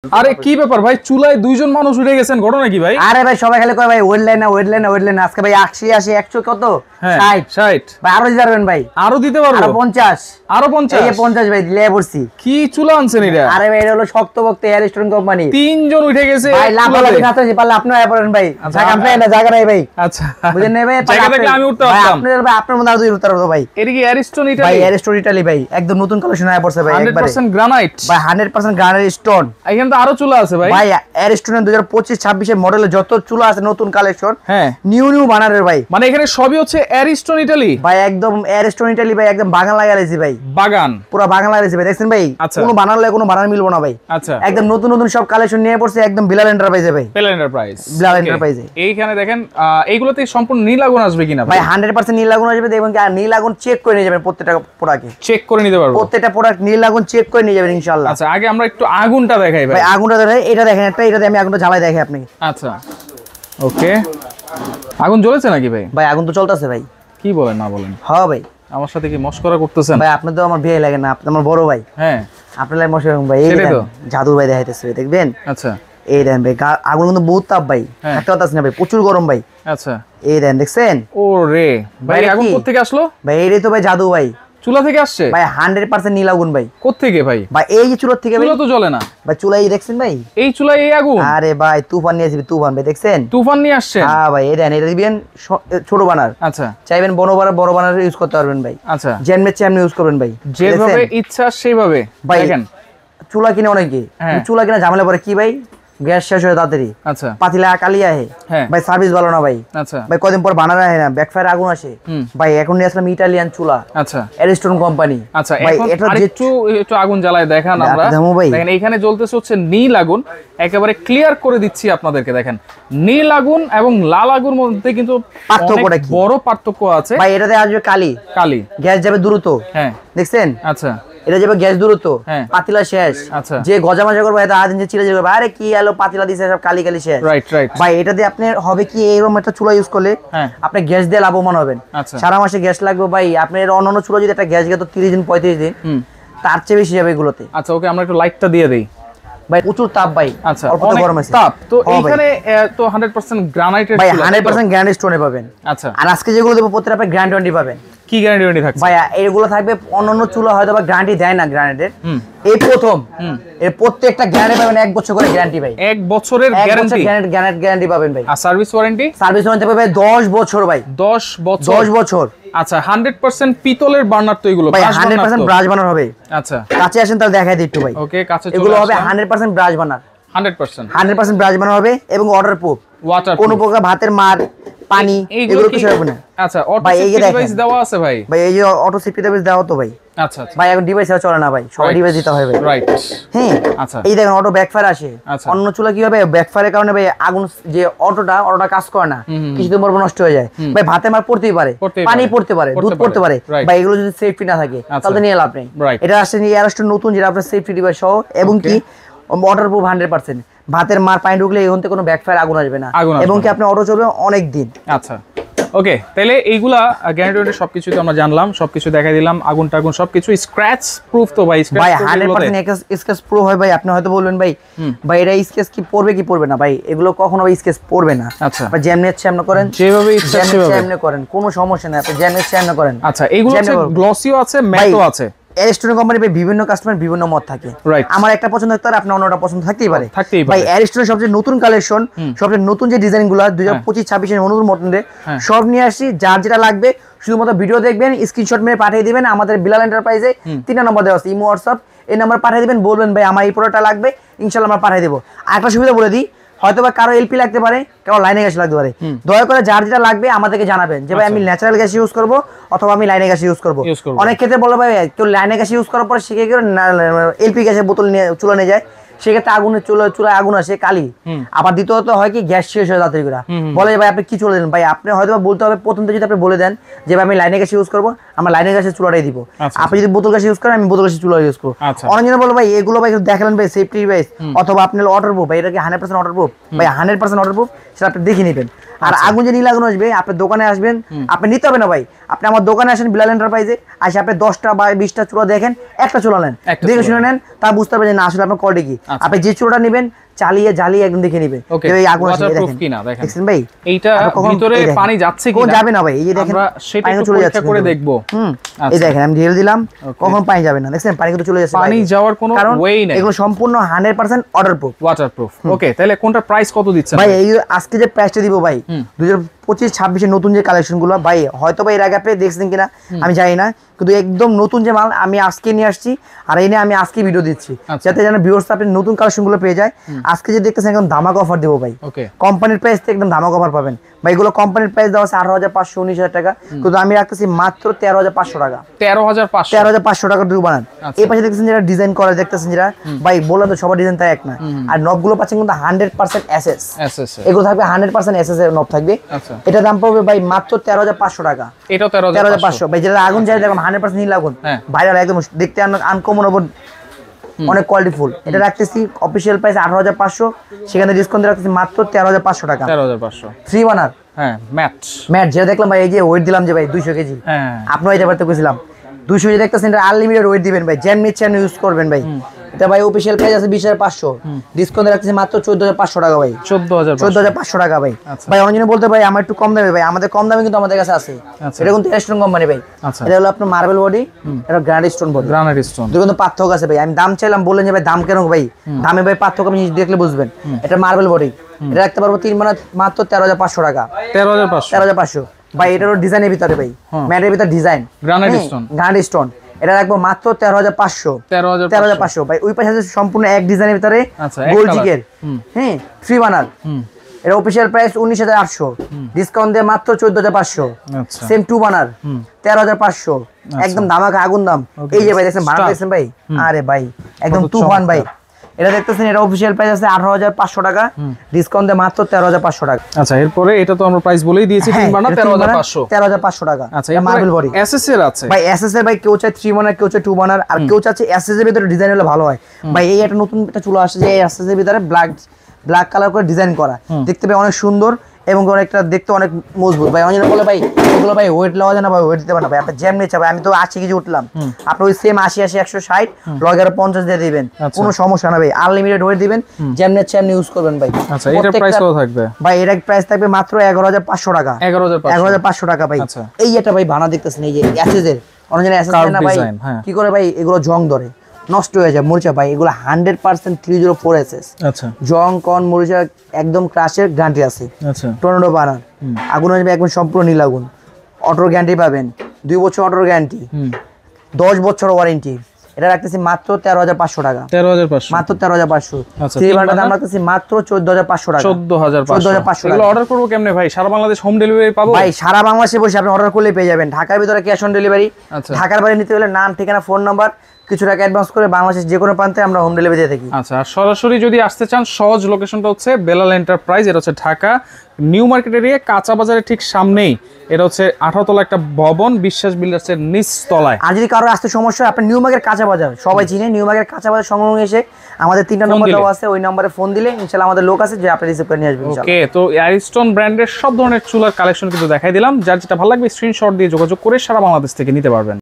আরে কি ব্যাপার ভাই, চুলায় দুইজন মানুষ উঠে গেছেন, ঘটনা কি ভাই? আরে ভাই সবাই খালি কয় ভাই ওয়েট লাইন না ওয়েট লাইন না ওয়েট লাইন, আজকে ভাই 80 100 কত 60 ভাই আরো দিতে পারবেন ভাই, আরো দিতে পারবো, আরো 50 আরো 50 এই যে 50 ভাই দিলে পড়ছি। কি চুলা আনছেন এটা? আরে ভাই এটা হলো শক্তপোক্ত এয়ার স্টোন কোম্পানি, তিনজন উঠে গেছে ভাই লাফালাফি খাচ্ছে পারলে আপনি আয় পড়েন ভাই, জায়গা আপনি না জায়গা নাই ভাই। আচ্ছা বুঝেন না ভাই, জায়গা থেকে আমি উঠতে পারতাম, আপনার ভাই আপনার মধ্যে আরো দুই উঠতে পারবো ভাই। এটা কি এয়ার স্টোন ইটালি? ভাই এয়ার স্টোন ইটালি ভাই একদম নতুন কালেকশন আয় পড়ছে ভাই, একবারে 100% গ্রানাইট ভাই 100% গ্রানাইট স্টোন। এখানে তো আরো চুলা আছে ভাই। ভাই এয়ার স্টোনের 2025-26 এর মডেলের যত চুলা আছে নতুন কালেকশন, হ্যাঁ নিউ বানারের ভাই, মানে এখানে সবই হচ্ছে এয়ার স্টোন ইটালি ভাই একদম এয়ার স্টোন ইটালি ভাই, একদম বাগান লাগাইছি ভাই, বাগান পুরো বাগান লাগাইছি ভাই। দেখছেন ভাই কোনো বানালে কোনো বানান মিলবো না ভাই, আচ্ছা একদম নতুন সব কালেকশন নিয়ে পড়ছে একদম বিলাল এন্টারপ্রাইজে ভাই, পেল এন্টারপ্রাইজ বিলাল এন্টারপ্রাইজে। এইখানে দেখেন এইগুলোতে সম্পূর্ণ নীল আগুন আসবে কিনা ভাই 100% নীল আগুন আসবে, দেখবেন কি আর নীল আগুন চেক করে নিয়ে যাবেন, প্রত্যেকটা প্রোডাক্টে চেক করে নিতে পারবো, প্রত্যেকটা প্রোডাক্ট নীল আগুন চেক করে নিয়ে যাবেন ইনশাআল্লাহ। আচ্ছা আগে আমরা একটু আগুনটা দেখাই ভাই। ভাই আগুনটা দেখেন, এটা দেখেন একটা, এটা দিয়ে আমি আগুনটা জ্বালাই দেখাই আপনি। আচ্ছা ওকে, আগুন জ্বলেছে নাকি ভাই? ভাই আগুন তো চলতেছে ভাই। কি বলেন না বলেন? হ্যাঁ ভাই, আমার সাথে কি মস্করা করতেছেন? ভাই আপনি তো আমার বিয়ে লাগে না, আপনি আমার বড় ভাই, হ্যাঁ আপনার লাগে মশা ভাই। এই দেখেন জাদু ভাই দেখাইতেছে দেখবেন। আচ্ছা এই দেন ভাই আগুন কিন্তু বহুত তাপ ভাই, একটা কথা আছে না ভাই, প্রচুর গরম ভাই। আচ্ছা এই দেন দেখছেন? ও রে ভাই, আগুন কোত্থেকে আসলো ভাই? এইটাই তো ভাই জাদু ভাই, চুলা থেকে আসছে ভাই 100% নীল আগুন ভাই। কোত্থেকে ভাই? ভাই এই যে চুলার থেকে ভাই, চুলা তো জ্বলে না ভাই চুলাই দেখছেন ভাই, এই চুলায় এই আগুন? আরে ভাই তুফান নিয়ে আসবি, তুফান ভাই দেখছেন? তুফান নিয়ে আসছে? হ্যাঁ ভাই এই দেন, এটা দিবেন ছোট বানার, আচ্ছা চাইবেন বড় বানার ইউজ করতে পারবেন ভাই, আচ্ছা যেমনি চেমনি ইউজ করবেন ভাই, যেভাবে ইচ্ছা সেইভাবে। ভাই দেখেন চুলা কিনে অনেকে, চুলা কিনা ঝামেলা পরে কি ভাই, গ্যাস শেষ হয়ে তাড়াতাড়ি, আচ্ছা পাতিলা কালি আহে ভাই, সার্ভিস ভালো না ভাই, আচ্ছা ভাই কদিন পর বানানো হয় না, ব্যাকফায়ার আগুন আসে ভাই। এখন নিয়ে আসলাম ইটালিয়ান চুলা, আচ্ছা এরিস্টন কোম্পানি। আচ্ছা এখন একটু আগুন জ্বালায় দেখান আমরা। দেখেন এইখানে জ্বলতেছে হচ্ছে নীল আগুন, একেবারে ক্লিয়ার করে দিচ্ছি আপনাদেরকে। দেখেন নীল আগুন এবং লাল আগুন মধ্যে কিন্তু পার্থক্যটা কি, বড় পার্থক্য আছে ভাই। এটাতে আসবে কালি, গ্যাস যাবে দ্রুত, হ্যাঁ দেখছেন? আচ্ছা এটা যাবে গ্যাস দ্রুত, পাতিলা শেষ। আচ্ছা যে গজা মাজা করবে এটা আদিন যে চিড়ে যাবে, আরে কি এলো পাতিলা দিছে সব কালি শেষ। রাইট ভাই, এটা দিয়ে আপনি হবে কি এরকম একটা চুলা ইউজ করলে আপনি গ্যাস দিয়ে লাভবান হবেন। সারা মাসে গ্যাস লাগবে ভাই, আপনার অন্যান্য চুলা যদি একটা গ্যাস গেত 30 দিন 35 দিন, তার চেয়ে বেশি যাবে এগুলোতে। আচ্ছা ওকে, আমরা একটু লাইটটা দিয়ে দেই ভাই, প্রচুর তাপ ভাই। আচ্ছা অল্প গরম আছে তাপ তো। এইখানে তো 100% গ্রানাইটের ভাই 100% গ্যারান্টি স্টোনে পাবেন। আচ্ছা আর আজকে যেগুলো দেব প্রত্যেকটা আপনি গ্যারান্টি ওয়ারেন্টি পাবেন। কি গ্যারান্টি থাকবে ভাই? এগুলো থাকবে, অন্যান্য চুলা হয়তো বা গ্যারান্টি দেয় না গ্রানাইটের, এই প্রথম এর প্রত্যেকটা গ্যারান্টি পাবেন 1 বছর করে গ্যারান্টি ভাই, 1 বছরের গ্যারান্টি, গ্যারান্টি পাবেন ভাই। আর সার্ভিস ওয়ারেন্টি? সার্ভিস ওয়ারেন্টি পাবে 10 বছর ভাই, 10 বছর। আচ্ছা 100% পিতলের বার্নার তো এগুলো? ভাই 100% ব্রাশ বার্নার হবে। আচ্ছা কাছে আসেন তাহলে দেখাই দিই একটু ভাই। ওকে কাছে চলে এগুলো হবে 100% ব্রাশ বার্নার, 100% ব্রাশ বার্নার হবে এবং ওয়াটারপ্রুফ, কোনো প্রকার ভাতের মার পানি এগুলো কিছু হবে না। আচ্ছা অটো সেফটি ডিভাইস দেওয়া আছে ভাই? ভাই এই যে অটো সেফটি ডিভাইস দেওয়া তো ভাই। আচ্ছা ভাই এখন ডিভাইস চলে না ভাই, সবাই ডিভাইস দিতে হবে ভাই। রাইট হ্যাঁ। আচ্ছা এই দেখেন অটো ব্যাকফায়ার আসে, অন্য চুলা কি হবে ব্যাকফায়ারের কারণে ভাই আগুন যে অটোটা কাজ করে না, কিছুদিন পর নষ্ট হয়ে যায় ভাই। ভাতে মার পড়তেই পারে, পানি পড়তে পারে, দুধ পড়তে পারে ভাই, এগুলো যদি সেফটি না থাকে তাহলে নিয়ে লাভ নেই। এটা আসছে এয়ারস্টোন নতুন, যেটা আপনার সেফটি ডিভাইস সহ এবং কি ওয়াটারপ্রুফ 100%। ভাতের মার পানি ঢুকলে এখান থেকে কোনো ব্যাকফায়ার আগুন আসবে না, এবং কি আপনি অটো চলবে অনেক দিন। আচ্ছা ওকে, তাহলে এইগুলা গ্যারান্টি সবকিছু তো আমরা জানলাম, সবকিছু দেখাই দিলাম, আগুন টাগুন সবকিছু স্ক্র্যাচ প্রুফ তো ভাই? ভাই 100% স্ক্র্যাচ প্রুফ হয় ভাই। আপনি হয়তো বলবেন ভাই এটা স্ক্র্যাচ কি পড়বে কি পড়বে না, ভাই এগুলো কখনো ভাই স্ক্র্যাচ পড়বে না। আচ্ছা আপনি যেমনি ইচ্ছা আপনি করেন, যেভাবে ইচ্ছা সেভাবে করেন, কোনো সমস্যা নাই, আপনি যেমনি ইচ্ছা আপনি করেন। আচ্ছা এইগুলো হচ্ছে গ্লসিও আছে, ম্যাটও আছে। এরিস্টন কোম্পানি বিভিন্ন কাস্টমার বিভিন্ন মত থাকে, আমার একটা পছন্দ থাকতে পারে, আপনার অন্যটা পছন্দ থাকতেই পারে ভাই। এরিস্টনের সবচেয়ে নতুন কালেকশন, সবচেয়ে নতুন যে ডিজাইন গুলো 2025-26 এর নতুন মডেলে সব নিয়ে আসি। যার যেটা লাগবে শুধুমাত্র ভিডিও দেখবেন, স্ক্রিনশট মেরে পাঠিয়ে দিবেন আমাদের বিলাল এন্টারপ্রাইজে 3 নম্বর দেওয়া আছে, ইমো হোয়াটসঅ্যাপ, এই নাম্বার পাঠিয়ে দিবেন, বলবেন ভাই আমার এই প্রোডাক্টটা লাগবে, ইনশাআল্লাহ আমরা পাঠিয়ে দেবো। আর একটা সুবিধা বলে দিই, হয়তো বা কারো এলপি লাগতে পারে, কারো লাইনে গ্যাস লাগতে পারে, দয়া করে যার যেটা লাগবে আমাদেরকে জানাবেন যে ভাই আমি ন্যাচারাল গ্যাস ইউজ করবো অথবা আমি লাইনে গ্যাস ইউজ করবো। অনেক ক্ষেত্রে বলো ভাই কেউ লাইনে গ্যাস ইউজ করার পর শিখে গেলে এলপি গ্যাসের বোতল নিয়ে চুলা নিয়ে যায়, সেক্ষেত্রে আগুনের চুলায় আগুন আসে কালি। আবার দ্বিতীয়ত হয় কি গ্যাস শেষ হয়ে তাড়াতাড়ি করে বলে ভাই আপনি কি চলে দেন, ভাই আপনি হয়তো বলতে হবে প্রথম থেকে যদি আপনি বলে দেন যে ভাই আমি লাইনে গ্যাস ইউজ করবো, আমরা লাইনে গ্যাসের চুলাটাই দিব। আপনি যদি বোতল গ্যাস ইউজ করেন আমি বোতল গ্যাসের চুলা ইউজ করবো। অনেকজন বলো ভাই এগুলো ভাই দেখালেন ভাই সেফটি ডিভাইস অথবা আপনার ওয়াটারপ্রুফ, ভাই এটা কি 100% ওয়াটারপ্রুফ? ভাই 100% ওয়াটারপ্রুফ, সেটা আপনি দেখে নেবেন। আর আগুন যে নীল আগুন আসবে আপনার দোকানে আসবেন, আপনি নিতে হবে না ভাই, আপনি আমার দোকানে আসেন বিলাল এন্টারপ্রাইজে, আসে আপনি 10টা বা 20টা চুলা দেখেন, একটা চুলা নেন, দেখে শুনে নেন, তা বুঝতে পারবেন না আসলে আপনার কোয়ালিটি কি। আপনি যে চুলাটা নেবেন চালিয়ে জ্বালিয়ে একদম দেখে নেবেন এই আগুন আসে দেখেন ভাই, এইটা ভিতরে পানি যাচ্ছে কি না যাবে না ভাই, এই যে দেখেন সেটা একটু পরীক্ষা করে দেখবো। এই দেখেন আমি ঢেলে দিলাম, কখন পানি যাবে না, দেখছেন পানি কিন্তু চলে যাচ্ছে, পানি যাওয়ার কোনো ওয়েই নাই, এগুলো সম্পূর্ণ 100% ওয়াটারপ্রুফ। ওকে, তাহলে কোনটা প্রাইস কত দিচ্ছেন ভাই? এই আজকে যে প্রাইসটা দিব ভাই 2025-26 এর নতুন যে কালেকশন গুলো ভাই, হয়তো ভাই এর আগে আপনি দেখছেন কিনা আমি জানি না, কিন্তু একদম নতুন যে মাল আমি আজকে নিয়ে আসছি, আর এই নিয়ে আমি আজকে ভিডিও দিচ্ছি যাতে যেন ভিউয়ার্স আপনি নতুন কালেকশন গুলো পেয়ে যায়। আজকে যে দেখতেছেন একদম ধামাকা অফার দেবো ভাই, কোম্পানির প্রাইস থেকে একদম ধামাকা অফার পাবেন ভাই। এগুলো কোম্পানির প্রাইস দেওয়া আছে 18,500 19,000 টাকা, কিন্তু আমি রাখতেছি মাত্র 13,500 টাকা। 13,500 টাকা দুটো বানান। এই পাশে দেখতেছেন যেটা ডিজাইন করা দেখতেছেন যেটা ভাই, বললাম তো সবার ডিজাইন তাই এক না, আর নবগুলো পাচ্ছেন কিন্তু 100% এসএস, এগুলো থাকবে 100% এসএস এর নব থাকবে। এটা দাম পড়বে ভাই মাত্র 13,500 টাকা। এটা 13,500 ভাই, যেটা আগুন যায় দেখুন 100% নীল আগুন, ভাইরাল একদম দেখতে আনকমন হবে, অনেক কোয়ালিটিফুল। এটা রাখতেছি অফিশিয়াল প্রাইস 18,500, সেখানে ডিসকাউন্ট রাখতেছি মাত্র 13,500 টাকা। 13,500 ফ্রি বানার। হ্যাঁ, ম্যাট যেটা দেখলাম ভাই, এই যে ওয়েট দিলাম যে ভাই 200 কেজি, আপনারা এটা পারতে কইছিলাম 200 কেজি দেখতেছেন, এটা আনলিমিটেড ওয়েট দিবেন ভাই, জ্যাম নিচ্ছেন ইউজ করবেন ভাই। এটা ভাই অফিশিয়াল প্রাইস আছে 20,500, ডিসকাউন্ট রাখতেছি মাত্র 14,500 টাকা ভাই। 14,500 টাকা ভাই। ভাই অনেকজন বলতে ভাই আমার একটু কম দামে, ভাই আমাদের কম দামে কিন্তু আমাদের কাছে আছে। এটা কিন্তু স্টোন কোম্পানি ভাই, এটা হলো আপনার মার্বেল বডি, এটা গ্রানাইট স্টোন বডি। দুটো কিন্তু পার্থক্য আছে ভাই, আমি দাম চাইলাম বললেন যে ভাই দাম কেন ভাই, দামে ভাই পার্থক্য আপনি দেখলে বুঝবেন। এটা মার্বেল বডি, এটা রাখতে পারবো 3 মানে মাত্র 13,500 টাকা। 13,500 ভাই। এটারও ডিজাইনের ভিতরে ভাই, ম্যাটের ভিতরে ডিজাইন গ্রানাইট স্টোন, এটা রাখবো মাত্র 13,500। 13,500 ভাই। ওই পাশে সম্পূর্ণ এক ডিজাইনের ভিতরে গোল্ড জিগের, হ্যাঁ ফ্রি বানার, এটা অফিশিয়াল প্রাইস 19,800, ডিসকাউন্ট দিয়ে মাত্র 14,500। সেম টু বানার 13,500, একদম ধামাকা আগুন দাম। এই যে ভাই দেখছেন বানার দেখছেন ভাই, আরে ভাই একদম তুফান ভাই। এটা দেখতেছেন, এটা অফিশিয়াল প্রাইস আছে 18,500 টাকা, ডিসকাউন্ট দিয়ে মাত্র 13,500 টাকা। আচ্ছা, এরপরে এটা তো আমরা প্রাইস বলেই দিয়েছি, 3 বানার 13,500 টাকা। আচ্ছা, এটা মার্বেল বডি এসএস এর আছে ভাই, এসএস এর ভাই কেউ চায় 3 বানার, কেউ চায় 2 বানার, আর কেউ চাচ্ছে এসএস এর ভিতরে ডিজাইন হলে ভালো হয় ভাই। এই একটা নতুন একটা চুলা আসছে যে এসএস এর ভিতরে ব্ল্যাক কালার করে ডিজাইন করা, দেখতে ভাই অনেক সুন্দর এবং অনেকটা দেখতে অনেক মজবুত ভাই। অনেক বলে ভাই এগুলো ভাই ওয়েট লওয়া যায় না ভাই, ওয়েট দিতে পারে না ভাই, আপনি জ্যাম নিচ্ছে ভাই। আমি তো 80 কেজি উঠলাম, আপনি ওই সেম 80 160 লগে 50 দিয়ে দিবেন, কোনো সমস্যা না ভাই, আনলিমিটেড ওয়েট দিবেন, জ্যাম নিচ্ছে আপনি ইউজ করবেন ভাই। আচ্ছা, এটার প্রাইস কত থাকবে ভাই? এর প্রাইস থাকবে মাত্র 11,500 টাকা। 11,500 টাকা ভাই। এই এটা ভাই বানা দেখতেছেন, এই যে এসএস এর অরিজিনাল এসএস না ভাই, কি করে ভাই এগুলো জং ধরে নষ্ট হয়ে যায় মরিচা ভাই, এগুলো 100% 304 এসএস। আচ্ছা, জং কোন মরিচা একদম ক্রাশের গ্যারান্টি আছে। আচ্ছা, টর্নেডো বানার, আগুন আসবে একদম সম্পূর্ণ নীল আগুন, অটো গ্যারান্টি পাবেন, 2 বছর অটো গ্যারান্টি, 10 বছর ওয়ারেন্টি। এটা রাখতেছি মাত্র 13,500 টাকা। 13,500 মাত্র 13,500। থ্রি বানার দাম রাখতেছি মাত্র 14,500 টাকা। 14,500। এগুলো অর্ডার করব কেমনে ভাই? সারা বাংলাদেশ হোম ডেলিভারি পাবো ভাই? সারা বাংলাদেশে বসে আপনি অর্ডার করলে পেয়ে যাবেন। ঢাকার ভিতরে ক্যাশ অন ডেলিভারি। ঢাকার বাইরে নিতে হলে নাম, ঠিকানা, ফোন নাম্বার, কিছু টাকা অ্যাডভান্স করে বাংলাদেশের যে কোনো প্রান্তে আমরা হোম ডেলিভারি দিয়ে থাকি। আচ্ছা, আর সরাসরি যদি আসতে চান, সহজ লোকেশনটা হচ্ছে বেলাল এন্টারপ্রাইজ, এটা হচ্ছে ঢাকা নিউ মার্কেট এরিয়া, কাঁচা বাজারের ঠিক সামনেই। এটা হচ্ছে 18 তলা একটা ভবন, বিশ্বাস বিল্ডার্সের নিচ তলায়। আর যদি কারো আসতে সমস্যা হয়, আপনি নিউ মার্কেট কাঁচা বাজার সবাই চিনে, নিউ মার্কেট কাঁচা বাজার সংলগ্ন এসে আমাদের 3টা নম্বর দেওয়া আছে, ওই নম্বরে ফোন দিলে ইনশাআল্লাহ আমাদের লোক আছে যে আপনি রিসিভ করে নিয়ে আসবেন ইনশাআল্লাহ। ওকে, তো অ্যারিস্টন ব্র্যান্ডের সব ধরনের চুলার কালেকশন কিন্তু দেখাই দিলাম, যার যেটা ভালো লাগবে স্ক্রিনশট দিয়ে যোগাযোগ করে সারা বাংলাদেশ থেকে নিতে পারবেন।